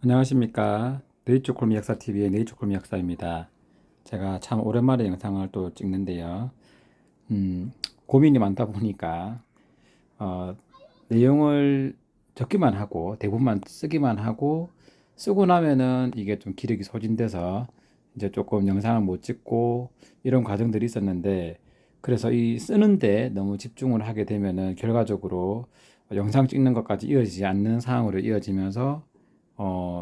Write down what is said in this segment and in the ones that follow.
안녕하십니까. 네이처콜미 역사TV의 네이처콜미 역사입니다. 제가 참 오랜만에 영상을 또 찍는데요. 고민이 많다 보니까 어, 내용을 적기만 하고 대부분만 쓰기만 하고 쓰고 나면은 이게 좀 기력이 소진돼서 이제 조금 영상을 못 찍고 이런 과정들이 있었는데, 그래서 이 쓰는데 너무 집중을 하게 되면은 결과적으로 영상 찍는 것까지 이어지지 않는 상황으로 이어지면서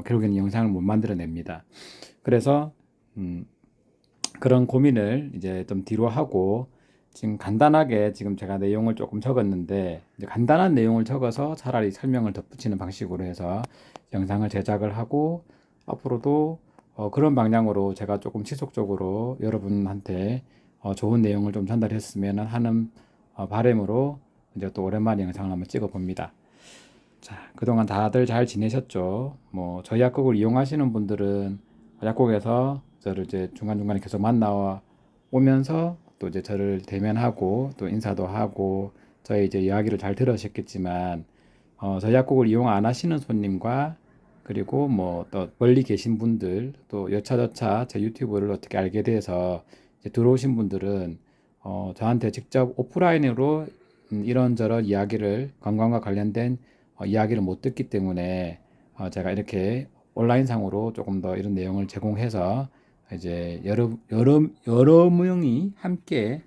결국에는 영상을 못 만들어냅니다. 그래서 음, 그런 고민을 이제 좀 뒤로 하고 지금 간단하게 지금 제가 내용을 조금 적었는데, 이제 간단한 내용을 적어서 차라리 설명을 덧붙이는 방식으로 해서 영상을 제작을 하고, 앞으로도 그런 방향으로 제가 조금 지속적으로 여러분한테 좋은 내용을 좀 전달했으면 하는 바람으로 이제 또 오랜만에 영상을 한번 찍어 봅니다. 자, 그동안 다들 잘 지내셨죠? 뭐, 저희 약국을 이용하시는 분들은 약국에서 저를 이제 중간중간에 계속 만나 오면서 또 이제 저를 대면하고 또 인사도 하고 저희 이제 이야기를 잘 들으셨겠지만, 저희 약국을 이용 안 하시는 손님과 그리고 뭐 또 멀리 계신 분들, 또 여차저차 제 유튜브를 어떻게 알게 돼서 이제 들어오신 분들은 저한테 직접 오프라인으로 이런저런 이야기를, 건강과 관련된 이야기를 못 듣기 때문에 제가 이렇게 온라인상으로 조금 더 이런 내용을 제공해서 이제 여러 명이 함께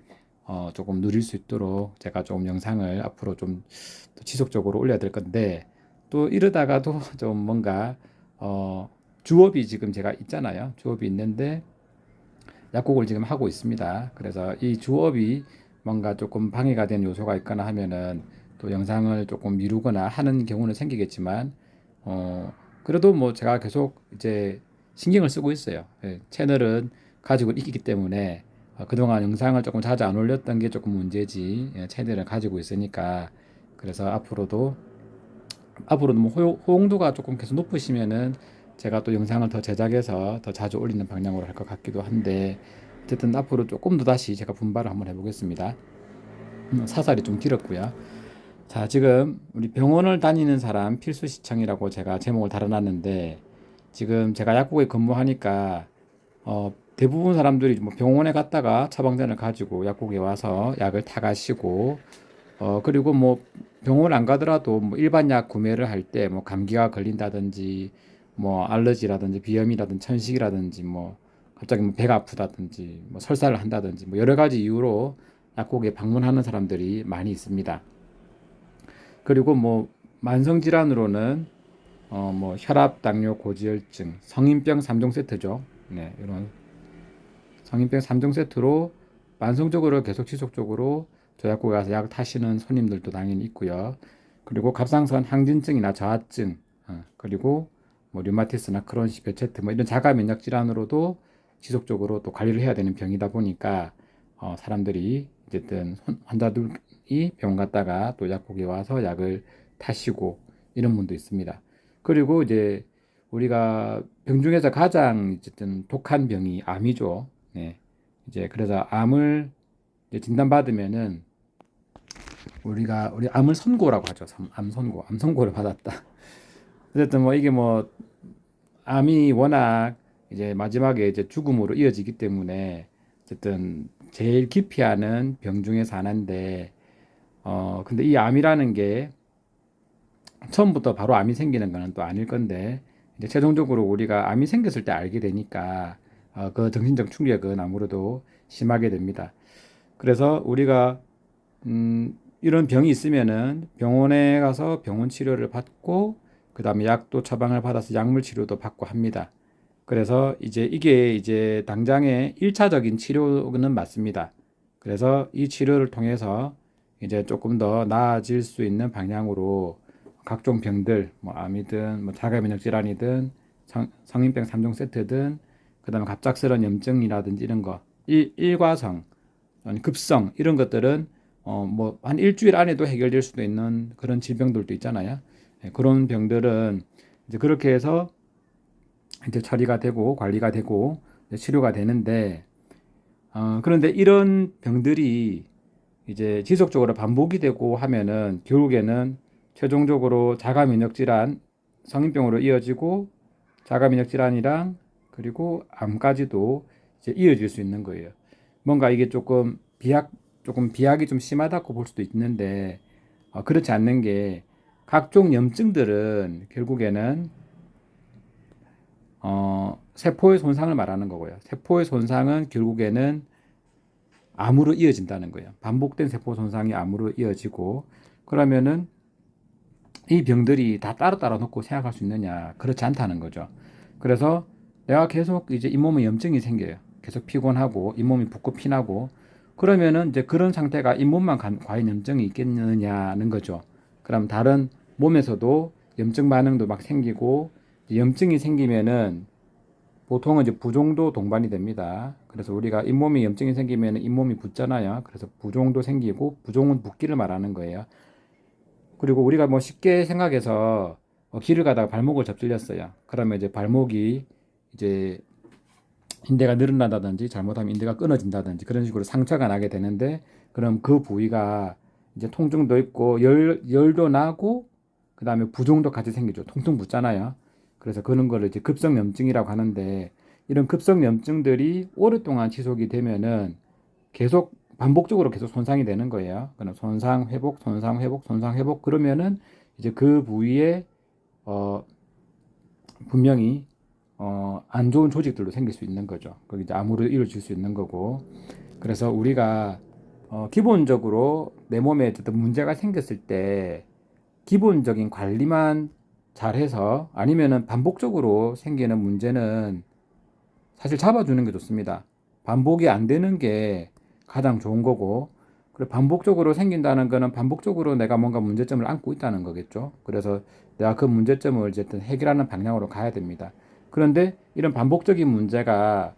조금 누릴 수 있도록 제가 조금 영상을 앞으로 좀 지속적으로 올려야 될 건데, 또 이러다가도 좀 뭔가 어, 주업이 지금 제가 있잖아요. 주업이 있는데 약국을 지금 하고 있습니다. 그래서 이 주업이 뭔가 조금 방해가 되는 요소가 있거나 하면은 또 영상을 조금 미루거나 하는 경우는 생기겠지만, 어, 그래도 뭐 제가 계속 이제 신경을 쓰고 있어요. 예, 채널은 가지고 있기 때문에 그동안 영상을 조금 자주 안 올렸던 게 조금 문제지, 예, 채널을 가지고 있으니까. 그래서 앞으로도 뭐 호응도가 조금 계속 높으시면은 제가 또 영상을 더 제작해서 더 자주 올리는 방향으로 할 것 같기도 한데, 어쨌든 앞으로 조금 더 다시 제가 분발을 한번 해보겠습니다. 사살이 좀 길었고요. 자, 지금 우리 병원을 다니는 사람 필수 시청이라고 제가 제목을 달아놨는데, 지금 제가 약국에 근무하니까 대부분 사람들이 뭐 병원에 갔다가 처방전을 가지고 약국에 와서 약을 타가시고, 그리고 뭐 병원 안 가더라도 뭐 일반 약 구매를 할 때 뭐 감기가 걸린다든지 뭐 알러지라든지 비염이라든지 천식이라든지 뭐 갑자기 뭐 배가 아프다든지 뭐 설사를 한다든지 뭐 여러 가지 이유로 약국에 방문하는 사람들이 많이 있습니다. 그리고 뭐 만성 질환으로는 뭐 혈압, 당뇨, 고지혈증, 성인병 3종 세트죠. 네, 이런 성인병 3종 세트로 만성적으로 계속 지속적으로 저약국에 가서 약 타시는 손님들도 당연히 있고요. 그리고 갑상선 항진증이나 저하증, 그리고 뭐 류마티스나 크론시, 베체트 뭐 이런 자가 면역 질환으로도 지속적으로 또 관리를 해야 되는 병이다 보니까 사람들이 어쨌든 환자들이 병원 갔다가 또 약국에 와서 약을 타시고 이런 분도 있습니다. 그리고 이제 우리가 병 중에서 가장 어쨌든 독한 병이 암이죠. 네. 이제 그래서 암을 이제 진단받으면은 우리 암을 선고라고 하죠. 암 선고, 암 선고를 받았다. 어쨌든 뭐 이게 뭐 암이 워낙 이제 마지막에 이제 죽음으로 이어지기 때문에 어쨌든 제일 기피하는 병 중에서 하나인데, 근데 이 암이라는 게 처음부터 바로 암이 생기는 거는 또 아닐 건데, 이제 최종적으로 우리가 암이 생겼을 때 알게 되니까 그 정신적 충격은 아무래도 심하게 됩니다. 그래서 우리가 이런 병이 있으면은 병원에 가서 병원 치료를 받고 그다음에 약도 처방을 받아서 약물 치료도 받고 합니다. 그래서 이제 이게 이제 당장의 1차적인 치료는 맞습니다. 그래서 이 치료를 통해서 이제 조금 더 나아질 수 있는 방향으로 각종 병들, 뭐 암이든 뭐 자가면역 질환이든 성인병 3종 세트든 그다음에 갑작스러운 염증이라든지 이런 거, 일과성, 아니 급성 이런 것들은 뭐 한 일주일 안에도 해결될 수도 있는 그런 질병들도 있잖아요. 예, 그런 병들은 이제 그렇게 해서 이제 처리가 되고 관리가 되고 치료가 되는데, 그런데 이런 병들이 이제 지속적으로 반복이 되고 하면은 결국에는 최종적으로 자가 면역 질환, 성인병으로 이어지고 자가면역 질환이랑 그리고 암까지도 이제 이어질 수 있는 거예요. 뭔가 이게 조금 비약이 좀 심하다고 볼 수도 있는데 그렇지 않는 게 각종 염증들은 결국에는 세포의 손상을 말하는 거고요. 세포의 손상은 결국에는 암으로 이어진다는 거예요. 반복된 세포 손상이 암으로 이어지고 그러면은 이 병들이 다 따로따로 놓고 생각할 수 있느냐? 그렇지 않다는 거죠. 그래서 내가 계속 이제 잇몸에 염증이 생겨요. 계속 피곤하고 잇몸이 붓고 피나고 그러면은 이제 그런 상태가 잇몸만 과연 염증이 있겠느냐는 거죠. 그럼 다른 몸에서도 염증 반응도 막 생기고 염증이 생기면은 보통은 이제 부종도 동반이 됩니다. 그래서 우리가 잇몸에 염증이 생기면 잇몸이 붓잖아요. 그래서 부종도 생기고 부종은 붓기를 말하는 거예요. 그리고 우리가 뭐 쉽게 생각해서 길을 가다가 발목을 접질렸어요. 그러면 이제 발목이 이제 인대가 늘어난다든지 잘못하면 인대가 끊어진다든지 그런 식으로 상처가 나게 되는데 그럼 그 부위가 이제 통증도 있고 열도 나고 그다음에 부종도 같이 생기죠. 통증 붓잖아요. 그래서 그런 거를 이제 급성염증이라고 하는데 이런 급성염증들이 오랫동안 지속이 되면은 계속 반복적으로 계속 손상이 되는 거예요. 그럼 손상 회복, 손상 회복, 손상 회복 그러면은 이제 그 부위에 어 분명히 안 좋은 조직들도 생길 수 있는 거죠. 거기 이제 암으로 이루어질 수 있는 거고. 그래서 우리가 기본적으로 내 몸에 어떤 문제가 생겼을 때 기본적인 관리만 잘해서 아니면은 반복적으로 생기는 문제는 사실 잡아주는 게 좋습니다. 반복이 안 되는 게 가장 좋은 거고, 그리고 반복적으로 생긴다는 거는 반복적으로 내가 뭔가 문제점을 안고 있다는 거겠죠. 그래서 내가 그 문제점을 어쨌든 해결하는 방향으로 가야 됩니다. 그런데 이런 반복적인 문제가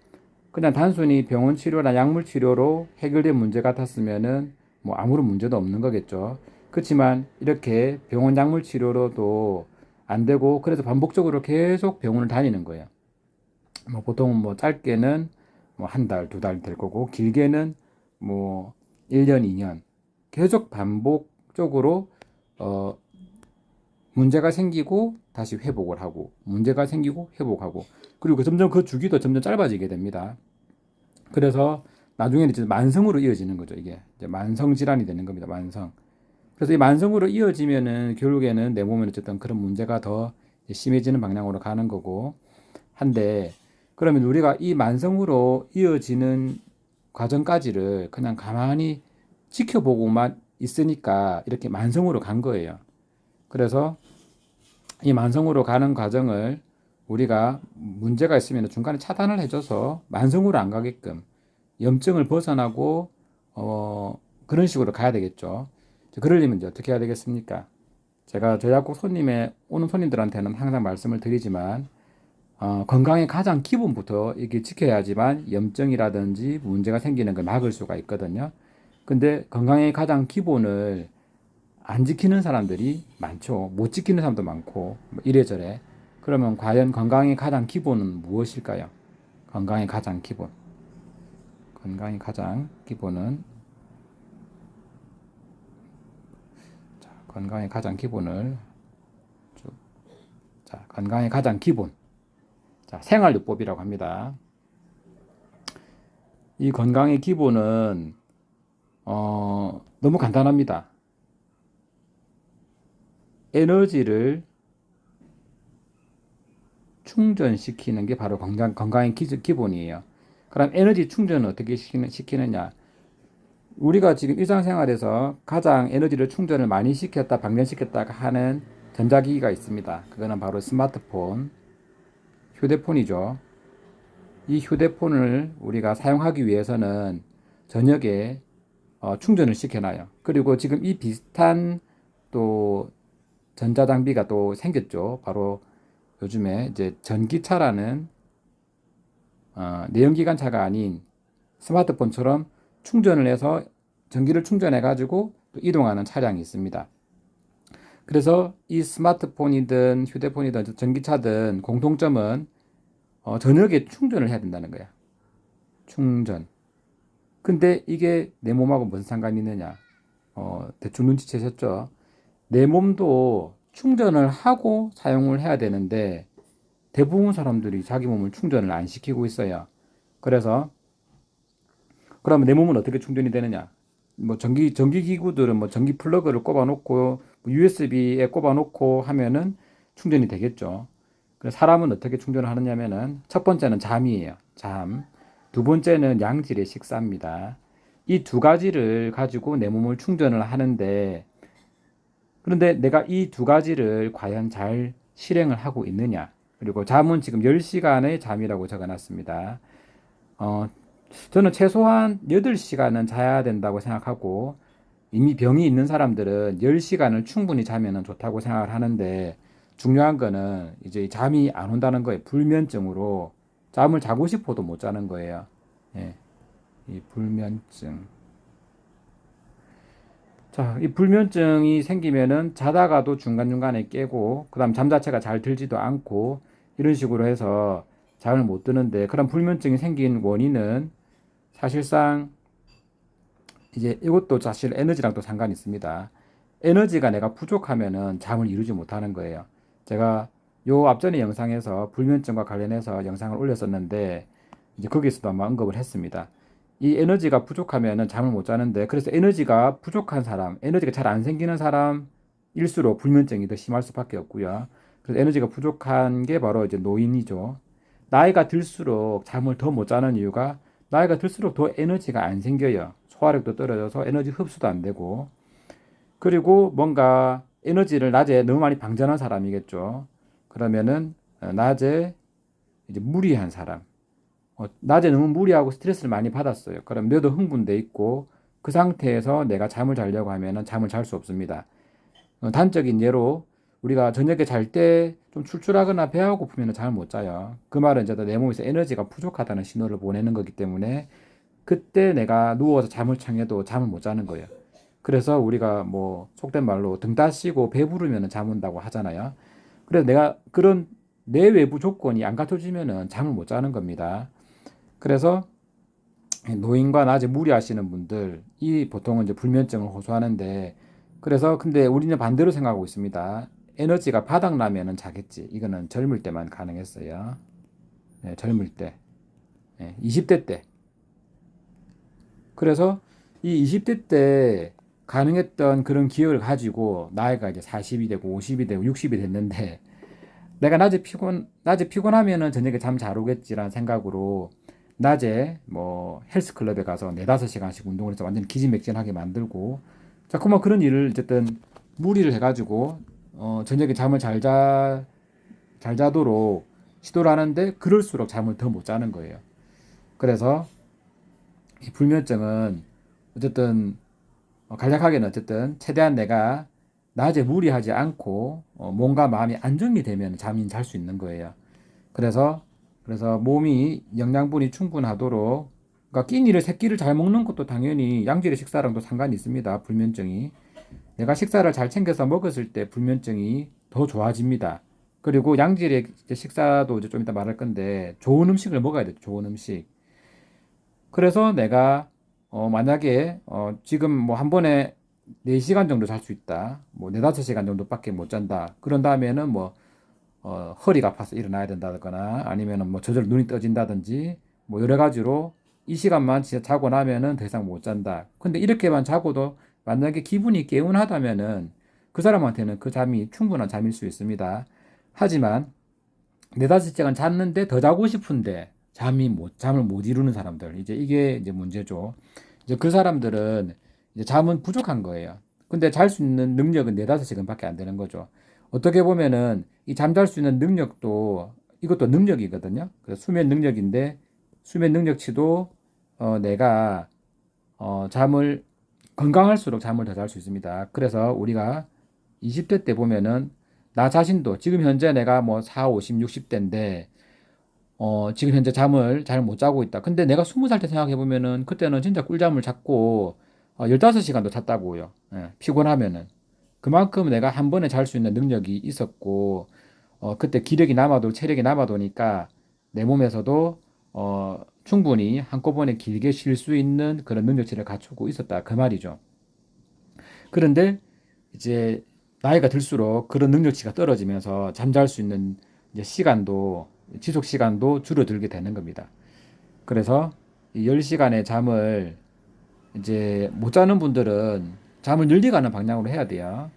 그냥 단순히 병원 치료나 약물 치료로 해결된 문제 같았으면은 뭐 아무런 문제도 없는 거겠죠. 그렇지만 이렇게 병원 약물 치료로도 안 되고 그래서 반복적으로 계속 병원을 다니는 거예요. 뭐 보통 뭐 짧게는 뭐 한 달, 두 달 될 거고 길게는 뭐 1년, 2년 계속 반복적으로 어 문제가 생기고 다시 회복을 하고 문제가 생기고 회복하고 그리고 점점 그 주기도 점점 짧아지게 됩니다. 그래서 나중에는 이제 만성으로 이어지는 거죠. 이게 이제 만성 질환이 되는 겁니다. 만성. 그래서 이 만성으로 이어지면은 결국에는 내 몸에 어쨌든 그런 문제가 더 심해지는 방향으로 가는 거고 한데 그러면 우리가 이 만성으로 이어지는 과정까지를 그냥 가만히 지켜보고만 있으니까 이렇게 만성으로 간 거예요. 그래서 이 만성으로 가는 과정을 우리가 문제가 있으면 중간에 차단을 해줘서 만성으로 안 가게끔 염증을 벗어나고 그런 식으로 가야 되겠죠. 그러려면 이제 어떻게 해야 되겠습니까? 제가 저희 약국 오는 손님들한테는 항상 말씀을 드리지만 건강의 가장 기본부터 이게 지켜야지만 염증이라든지 문제가 생기는 걸 막을 수가 있거든요. 근데 건강의 가장 기본을 안 지키는 사람들이 많죠. 못 지키는 사람도 많고 뭐 이래저래. 그러면 과연 건강의 가장 기본은 무엇일까요? 건강의 가장 기본. 건강의 가장 기본은 건강의 가장 기본을 건강의 가장 기본. 생활요법이라고 합니다. 이 건강의 기본은 너무 간단합니다. 에너지를 충전시키는 게 바로 건강의 기본이에요. 그럼 에너지 충전을 어떻게 시키느냐? 우리가 지금 일상생활에서 가장 에너지를 충전을 많이 시켰다, 방전시켰다 하는 전자기기가 있습니다. 그거는 바로 스마트폰, 휴대폰이죠. 이 휴대폰을 우리가 사용하기 위해서는 저녁에 충전을 시켜놔요. 그리고 지금 이 비슷한 또 전자장비가 또 생겼죠. 바로 요즘에 이제 전기차라는 내연기관차가 아닌 스마트폰처럼 충전을 해서 전기를 충전해 가지고 또 이동하는 차량이 있습니다. 그래서 이 스마트폰이든 휴대폰이든 전기차든 공통점은 저녁에 충전을 해야 된다는 거야. 충전. 근데 이게 내 몸하고 무슨 상관이 있느냐? 대충 눈치채셨죠? 내 몸도 충전을 하고 사용을 해야 되는데 대부분 사람들이 자기 몸을 충전을 안 시키고 있어요. 그래서 그러면 내 몸은 어떻게 충전이 되느냐? 뭐 전기 기구들은 뭐 전기 플러그를 꼽아 놓고 USB에 꼽아 놓고 하면은 충전이 되겠죠. 그래서 사람은 어떻게 충전을 하느냐면은 첫 번째는 잠이에요. 잠. 두 번째는 양질의 식사입니다. 이 두 가지를 가지고 내 몸을 충전을 하는데, 그런데 내가 이 두 가지를 과연 잘 실행을 하고 있느냐? 그리고 잠은 지금 10시간의 잠이라고 적어 놨습니다. 어, 저는 최소한 8시간은 자야 된다고 생각하고, 이미 병이 있는 사람들은 10시간을 충분히 자면 좋다고 생각을 하는데, 중요한 거는 이제 잠이 안 온다는 거예요. 불면증으로 잠을 자고 싶어도 못 자는 거예요. 예, 이 불면증. 자, 이 불면증이 생기면은 자다가도 중간중간에 깨고, 그다음 잠 자체가 잘 들지도 않고, 이런 식으로 해서 잠을 못 드는데, 그런 불면증이 생긴 원인은 사실상 이제 이것도 사실 에너지랑 또 상관이 있습니다. 에너지가 내가 부족하면은 잠을 이루지 못하는 거예요. 제가 요 앞전에 영상에서 불면증과 관련해서 영상을 올렸었는데, 이제 거기서도 아마 언급을 했습니다. 이 에너지가 부족하면은 잠을 못 자는데, 그래서 에너지가 부족한 사람, 에너지가 잘 안 생기는 사람일수록 불면증이 더 심할 수밖에 없고요. 그래서 에너지가 부족한 게 바로 이제 노인이죠. 나이가 들수록 잠을 더 못 자는 이유가, 나이가 들수록 더 에너지가 안 생겨요. 소화력도 떨어져서 에너지 흡수도 안 되고, 그리고 뭔가 에너지를 낮에 너무 많이 방전한 사람이겠죠. 그러면은 낮에 이제 무리한 사람, 낮에 너무 무리하고 스트레스를 많이 받았어요. 그럼 뇌도 흥분돼 있고, 그 상태에서 내가 잠을 자려고 하면은 잠을 잘 수 없습니다. 단적인 예로 우리가 저녁에 잘 때 좀 출출하거나 배가 고프면 잠을 못 자요. 그 말은 이제 내 몸에서 에너지가 부족하다는 신호를 보내는 거기 때문에 그때 내가 누워서 잠을 청해도 잠을 못 자는 거예요. 그래서 우리가 뭐 속된 말로 등 따시고 배부르면 잠 온다고 하잖아요. 그래서 내가 그런 내외부 조건이 안 갖춰지면은 잠을 못 자는 겁니다. 그래서 노인과 낮에 무리하시는 분들, 이 보통은 이제 불면증을 호소하는데, 그래서 근데 우리는 반대로 생각하고 있습니다. 에너지가 바닥나면은 자겠지. 이거는 젊을 때만 가능했어요. 네, 젊을 때. 네, 20대 때. 그래서 이 20대 때 가능했던 그런 기억을 가지고 나이가 이제 40이 되고 50이 되고 60이 됐는데, 내가 낮에 피곤하면은 저녁에 잠 잘 오겠지라는 생각으로 낮에 뭐 헬스클럽에 가서 4~5시간씩 운동을 해서 완전 기진맥진하게 만들고, 자꾸만 그런 일을 어쨌든 무리를 해가지고 저녁에 잠을 잘 자도록 시도를 하는데, 그럴수록 잠을 더 못 자는 거예요. 그래서 이 불면증은 어쨌든 간략하게는 어쨌든 최대한 내가 낮에 무리하지 않고 몸과 마음이 안정이 되면 잠이 잘 수 있는 거예요. 그래서 몸이 영양분이 충분하도록, 그러니까 끼니를 세 끼를 잘 먹는 것도 당연히 양질의 식사랑도 상관이 있습니다. 불면증이, 내가 식사를 잘 챙겨서 먹었을 때 불면증이 더 좋아집니다. 그리고 양질의 식사도 이제 좀 이따 말할 건데, 좋은 음식을 먹어야 돼요. 좋은 음식. 그래서 내가 만약에 지금 뭐 한 번에 4시간 정도 잘 수 있다. 뭐 4~5시간 정도밖에 못 잔다. 그런 다음에는 뭐 허리가 아파서 일어나야 된다거나, 아니면은 뭐 저절로 눈이 떠진다든지, 뭐 여러 가지로 이 시간만 진짜 자고 나면은 더 이상 못 잔다. 근데 이렇게만 자고도 만약에 기분이 개운하다면은 그 사람한테는 그 잠이 충분한 잠일 수 있습니다. 하지만 4~5시간 잤는데 더 자고 싶은데 잠을 못 이루는 사람들, 이제 이게 이제 문제죠. 이제 그 사람들은 이제 잠은 부족한 거예요. 근데 잘 수 있는 능력은 4~5시간밖에 안 되는 거죠. 어떻게 보면은 이 잠잘 수 있는 능력도, 이것도 능력이거든요. 그래서 수면 능력인데, 수면 능력치도 내가 잠을 건강할수록 잠을 더 잘 수 있습니다. 그래서 우리가 20대 때 보면은 나 자신도 지금 현재 내가 뭐 4, 50, 60대인데 지금 현재 잠을 잘 못 자고 있다. 근데 내가 20살 때 생각해 보면은 그때는 진짜 꿀잠을 잤고 15시간도 잤다고요. 예, 피곤하면은. 그만큼 내가 한 번에 잘 수 있는 능력이 있었고, 그때 기력이 남아도 체력이 남아도니까 내 몸에서도 충분히 한꺼번에 길게 쉴 수 있는 그런 능력치를 갖추고 있었다. 그 말이죠. 그런데 이제 나이가 들수록 그런 능력치가 떨어지면서 잠잘 수 있는 이제 시간도 지속 시간도 줄어들게 되는 겁니다. 그래서 이 10시간의 잠을 이제 못 자는 분들은 잠을 늘려가는 방향으로 해야 돼요.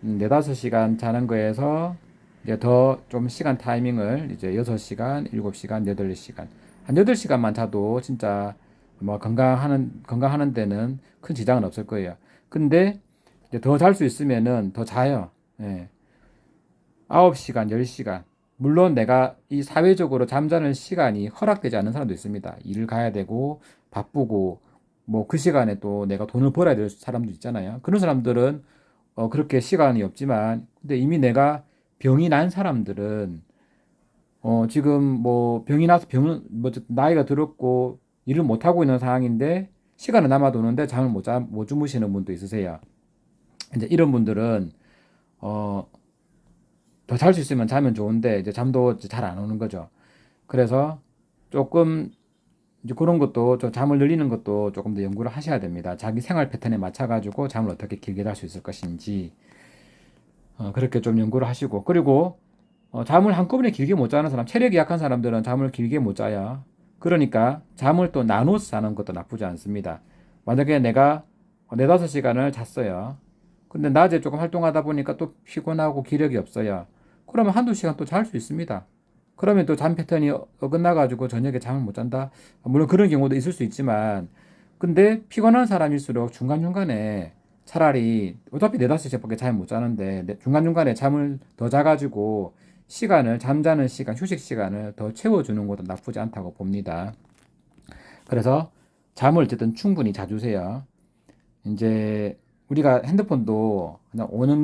4~5시간 자는 거에서 이제 더 좀 시간 타이밍을 이제 6시간, 7시간, 8시간. 한 8시간만 자도 진짜 뭐 건강하는 데는 큰 지장은 없을 거예요. 근데 이제 더 잘 수 있으면은 더 자요. 예. 9시간, 10시간. 물론 내가 이 사회적으로 잠자는 시간이 허락되지 않는 사람도 있습니다. 일을 가야 되고 바쁘고 뭐 그 시간에 또 내가 돈을 벌어야 될 사람도 있잖아요. 그런 사람들은 그렇게 시간이 없지만 근데 이미 내가 병이 난 사람들은 지금 뭐 병이 나서 뭐 나이가 들었고 일을 못 하고 있는 상황인데 시간은 남아도는데 잠을 못 주무시는 분도 있으세요. 이제 이런 분들은 어, 더 잘 수 있으면 자면 좋은데 이제 잠도 잘 안 오는 거죠. 그래서 조금 이제 그런 것도 잠을 늘리는 것도 조금 더 연구를 하셔야 됩니다. 자기 생활 패턴에 맞춰 가지고 잠을 어떻게 길게 잘 수 있을 것인지 그렇게 좀 연구를 하시고 그리고 잠을 한꺼번에 길게 못 자는 사람, 체력이 약한 사람들은 잠을 길게 못 자요. 그러니까 잠을 또 나눠서 자는 것도 나쁘지 않습니다. 만약에 내가 4~5시간을 잤어요. 근데 낮에 조금 활동하다 보니까 또 피곤하고 기력이 없어요. 그러면 1~2시간 또 잘 수 있습니다. 그러면 또 잠 패턴이 어긋나가지고 저녁에 잠을 못 잔다. 물론 그런 경우도 있을 수 있지만, 근데 피곤한 사람일수록 중간중간에 차라리 어차피 4~5시간밖에 잠을 못 자는데 중간중간에 잠을 더 자가지고 잠자는 시간, 휴식 시간을 더 채워주는 것도 나쁘지 않다고 봅니다. 그래서 잠을 어쨌든 충분히 자주세요. 이제 우리가 핸드폰도 그냥 5년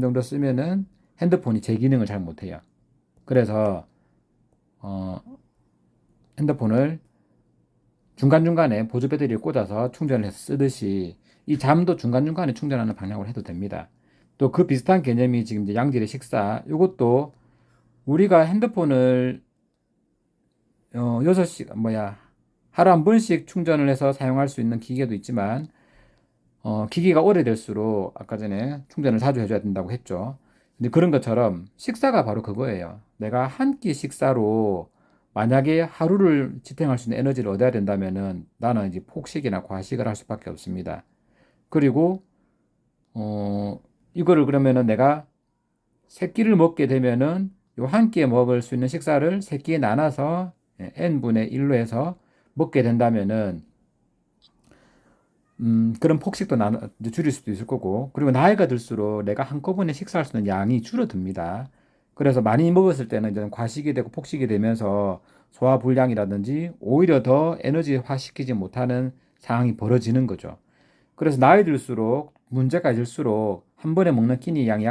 정도 쓰면은 핸드폰이 제 기능을 잘 못해요. 그래서 어, 핸드폰을 중간중간에 보조 배터리를 꽂아서 충전을 해서 쓰듯이 이 잠도 중간중간에 충전하는 방향으로 해도 됩니다. 또 그 비슷한 개념이 지금 이제 양질의 식사. 이것도 우리가 핸드폰을 6시간 하루 한 번씩 충전을 해서 사용할 수 있는 기계도 있지만 기기가 오래될수록 아까 전에 충전을 자주 해줘야 된다고 했죠. 근데 그런 것처럼 식사가 바로 그거예요. 내가 한 끼 식사로 만약에 하루를 지탱할 수 있는 에너지를 얻어야 된다면은 나는 이제 폭식이나 과식을 할 수밖에 없습니다. 그리고 이거를 그러면은 내가 세 끼를 먹게 되면은 요 한 끼에 먹을 수 있는 식사를 세 끼에 나눠서 n분의 1로 해서 먹게 된다면은 그런 폭식도 이제 줄일 수도 있을 거고, 그리고 나이가 들수록 내가 한꺼번에 식사할 수 있는 양이 줄어듭니다. 그래서 많이 먹었을 때는 이제 과식이 되고 폭식이 되면서 소화불량이라든지 오히려 더 에너지화시키지 못하는 상황이 벌어지는 거죠. 그래서 나이 들수록 문제가 있을수록 한 번에 먹는 끼니 양이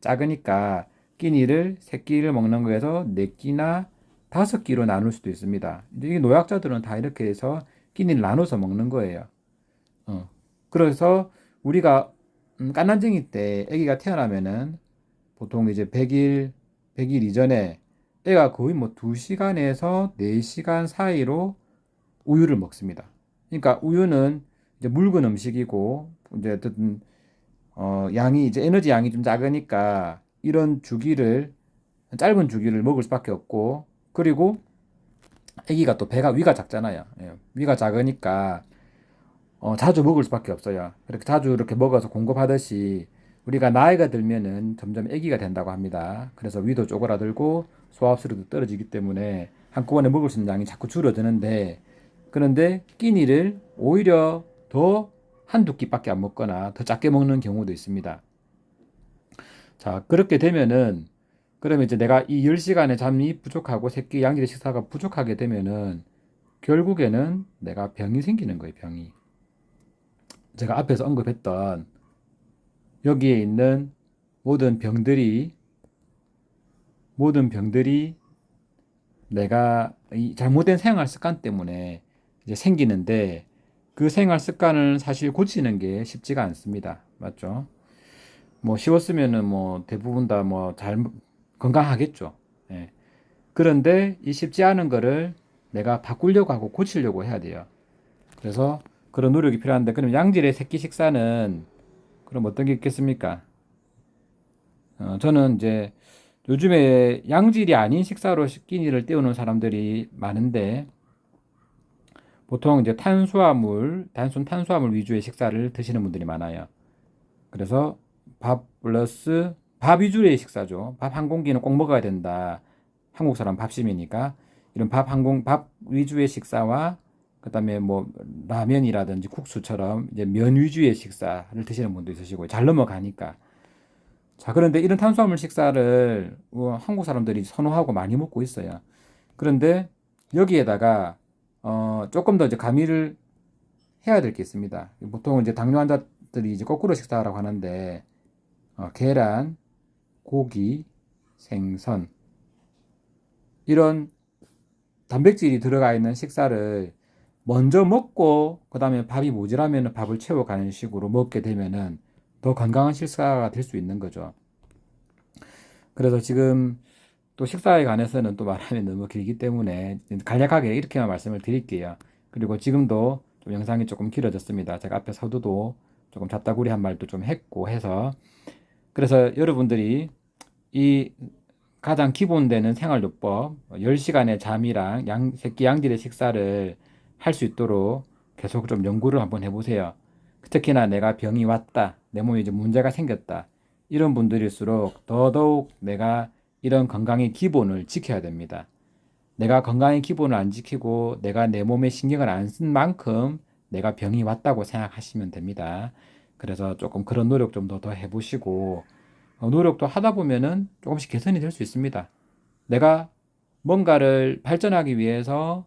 작으니까 끼니를 세 끼를 먹는 거에서 네 끼나 5끼로 나눌 수도 있습니다. 이게 노약자들은 다 이렇게 해서 끼니를 나눠서 먹는 거예요. 그래서 우리가 깐난쟁이 때 아기가 태어나면은 보통 이제 100일 이전에 애가 거의 뭐 2시간에서 4시간 사이로 우유를 먹습니다. 그러니까 우유는 이제 묽은 음식이고 이제 어쨌든 양이 이제 에너지 양이 좀 작으니까 이런 짧은 주기를 먹을 수밖에 없고 그리고 아기가 또 위가 작잖아요. 예, 위가 작으니까 자주 먹을 수밖에 없어요. 그렇게 자주 이렇게 먹어서 공급하듯이 우리가 나이가 들면은 점점 아기가 된다고 합니다. 그래서 위도 쪼그라들고 소화수로도 떨어지기 때문에 한꺼번에 먹을 수 있는 양이 자꾸 줄어드는데 그런데 끼니를 오히려 더 한두 끼밖에 안 먹거나 더 작게 먹는 경우도 있습니다. 자, 그렇게 되면은 그러면 이제 내가 이 10시간의 잠이 부족하고 새끼 양질의 식사가 부족하게 되면은 결국에는 내가 병이 생기는 거예요, 병이. 제가 앞에서 언급했던 여기에 있는 모든 병들이 내가 이 잘못된 생활 습관 때문에 이제 생기는데 그 생활 습관을 사실 고치는 게 쉽지가 않습니다. 맞죠? 뭐 쉬웠으면은 뭐 대부분 다 뭐 잘 건강하겠죠. 예. 그런데 이 쉽지 않은 거를 내가 바꾸려고 하고 고치려고 해야 돼요. 그래서 그런 노력이 필요한데 그럼 양질의 새끼 식사는 그럼 어떤 게 있겠습니까? 저는 이제 요즘에 양질이 아닌 식사로 끼니를 때우는 사람들이 많은데 보통 이제 단순 탄수화물 위주의 식사를 드시는 분들이 많아요. 그래서 밥 플러스 밥 위주의 식사죠. 밥 한 공기는 꼭 먹어야 된다. 한국 사람 밥심이니까 이런 밥 위주의 식사와 그다음에 뭐 라면이라든지 국수처럼 이제 면 위주의 식사를 드시는 분도 있으시고 잘 넘어가니까. 자, 그런데 이런 탄수화물 식사를 한국 사람들이 선호하고 많이 먹고 있어요. 그런데 여기에다가 조금 더 이제 가미를 해야 될 게 있습니다. 보통 이제 당뇨 환자들이 이제 거꾸로 식사라고 하는데 계란, 고기, 생선 이런 단백질이 들어가 있는 식사를 먼저 먹고 그다음에 밥이 모자라면 밥을 채워가는 식으로 먹게 되면은 더 건강한 식사가 될 수 있는 거죠. 그래서 지금 또 식사에 관해서는 또 말하면 너무 길기 때문에 간략하게 이렇게만 말씀을 드릴게요. 그리고 지금도 좀 영상이 조금 길어졌습니다. 제가 앞에 서두도 조금 잡다구리한 말도 좀 했고 해서 그래서 여러분들이 이 가장 기본되는 생활요법 10시간의 잠이랑 새끼 양질의 식사를 할 수 있도록 계속 좀 연구를 한번 해보세요. 특히나 내가 병이 왔다, 내 몸에 이제 문제가 생겼다 이런 분들일수록 더더욱 내가 이런 건강의 기본을 지켜야 됩니다. 내가 건강의 기본을 안 지키고 내가 내 몸에 신경을 안 쓴 만큼 내가 병이 왔다고 생각하시면 됩니다. 그래서 조금 그런 노력 좀 더 해보시고 노력도 하다 보면은 조금씩 개선이 될 수 있습니다. 내가 뭔가를 발전하기 위해서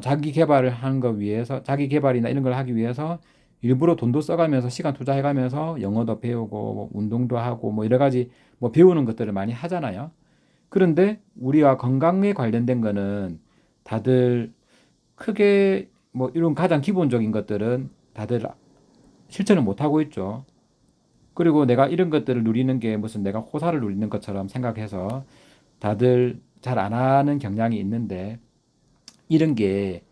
자기 개발을 하는 거 위해서 자기 개발이나 이런 걸 하기 위해서 일부러 돈도 써가면서 시간 투자해가면서 영어도 배우고 뭐 운동도 하고 뭐 여러 가지 뭐 배우는 것들을 많이 하잖아요. 그런데 우리와 건강에 관련된 거는 다들 크게 뭐 이런 가장 기본적인 것들은 다들 실천을 못 하고 있죠. 그리고 내가 이런 것들을 누리는 게 무슨 내가 호사를 누리는 것처럼 생각해서 다들 잘 안 하는 경향이 있는데 이런 게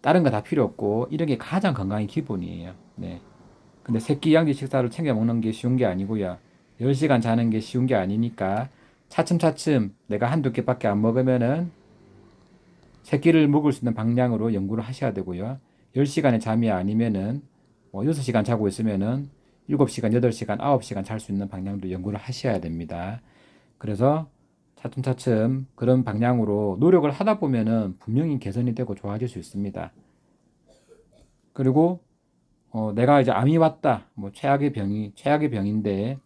다른 거 다 필요 없고 이런 게 가장 건강의 기본이에요. 네. 근데 새끼 양지 식사를 챙겨 먹는 게 쉬운 게 아니고요. 10시간 자는 게 쉬운 게 아니니까 차츰차츰 내가 한두 끼밖에 안 먹으면은 새끼를 먹을 수 있는 방향으로 연구를 하셔야 되고요. 10시간의 잠이 아니면은 뭐 6시간 자고 있으면은 7시간, 8시간, 9시간 잘 수 있는 방향도 연구를 하셔야 됩니다. 그래서 차츰차츰 그런 방향으로 노력을 하다 보면은 분명히 개선이 되고 좋아질 수 있습니다. 그리고 내가 이제 암이 왔다, 뭐 최악의 병인데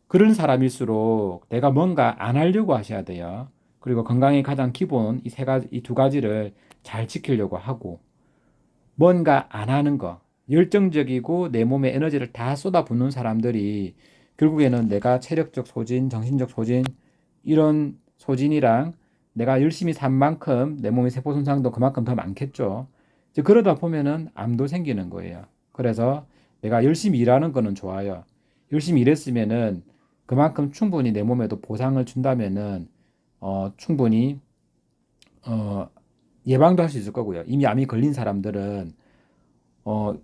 그런 사람일수록 내가 뭔가 안 하려고 하셔야 돼요. 그리고 건강의 가장 기본 이 두 가지를 잘 지키려고 하고 뭔가 안 하는 거, 열정적이고 내 몸에 에너지를 다 쏟아붓는 사람들이 결국에는 내가 체력적 소진, 정신적 소진 이런 소진이랑 내가 열심히 산 만큼 내 몸의 세포 손상도 그만큼 더 많겠죠. 이제 그러다 보면은 암도 생기는 거예요. 그래서 내가 열심히 일하는 거는 좋아요. 열심히 일했으면은 그만큼 충분히 내 몸에도 보상을 준다면은 충분히 어, 예방도 할 수 있을 거고요. 이미 암이 걸린 사람들은 어,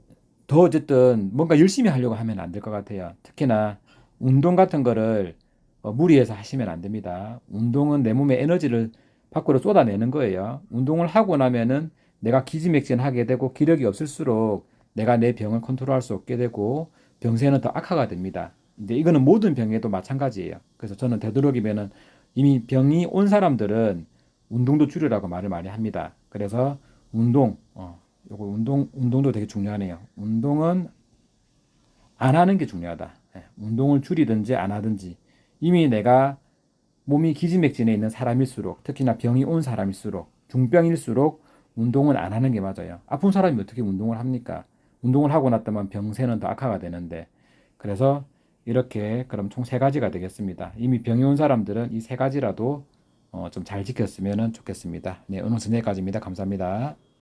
더 어쨌든 뭔가 열심히 하려고 하면 안 될 것 같아요. 특히나 운동 같은 거를 무리해서 하시면 안 됩니다. 운동은 내 몸의 에너지를 밖으로 쏟아내는 거예요. 운동을 하고 나면은 내가 기지맥진하게 되고 기력이 없을수록 내가 내 병을 컨트롤할 수 없게 되고 병세는 더 악화가 됩니다. 근데 이거는 모든 병에도 마찬가지예요. 그래서 저는 되도록이면은 이미 병이 온 사람들은 운동도 줄이라고 말을 많이 합니다. 그래서 요거 운동도 되게 중요하네요. 운동은 안 하는 게 중요하다. 운동을 줄이든지 안 하든지 이미 내가 몸이 기지맥진해 있는 사람일수록 특히나 병이 온 사람일수록 중병일수록 운동은 안 하는 게 맞아요. 아픈 사람이 어떻게 운동을 합니까? 운동을 하고 났다면 병세는 더 악화가 되는데 그래서 이렇게 그럼 총 세 가지가 되겠습니다. 이미 병이 온 사람들은 이 세 가지라도 좀 잘 지켰으면 좋겠습니다. 네, 오늘 여기까지입니다. 감사합니다.